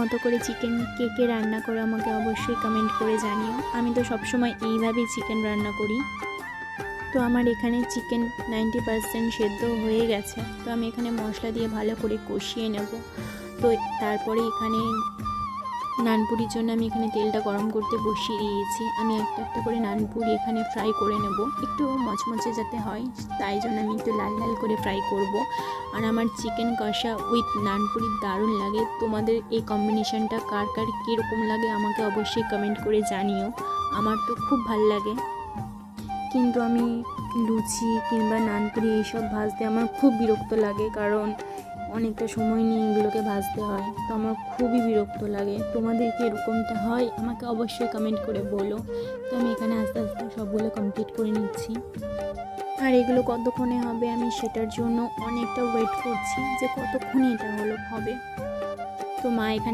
মতো করে চিকেন কে কে রান্না করে আমাকে অবশ্যই কমেন্ট করে জানিও। আমি তো সবসময় এইভাবেই চিকেন রান্না করি। তো আমার এখানে চিকেন 90% সেদ্ধ হয়ে গেছে। তো আমি এখানে মশলা দিয়ে ভালো করে কষিয়ে নেব। তো তারপরে এখানে নানপুরির জন্য আমি এখানে তেলটা গরম করতে বসিয়ে দিয়েছি। আমি একটা একটা করে নানপুরি এখানে ফ্রাই করে নেব, একটু মচমচে যাতে হয়, তাই জন্য আমি একটু লাল লাল করে ফ্রাই করব। আর আমার চিকেন কষা উইথ নানপুরি দারুণ লাগে। তোমাদের এই কম্বিনেশনটা কার কার কীরকম লাগে আমাকে অবশ্যই কমেন্ট করে জানিও। আমার তো খুব ভাল লাগে, কিন্তু আমি লুচি কিংবা নানপুরি এইসব ভাজতে আমার খুব বিরক্ত লাগে, কারণ অনেকটা সময় নিয়ে এগুলোকে ভাজতে হয়। তো আমার খুবই বিরক্ত লাগে। তোমাদের কি এরকমটা হয় আমাকে অবশ্যই কমেন্ট করে বলো। তো আমি এখানে আস্তে আস্তে সবগুলো কমপ্লিট করে নিচ্ছি। আর এগুলো কতক্ষণে হবে আমি সেটার জন্য অনেকটা ওয়েট করছি যে কতক্ষণে এটা হবে। তো মা এখানে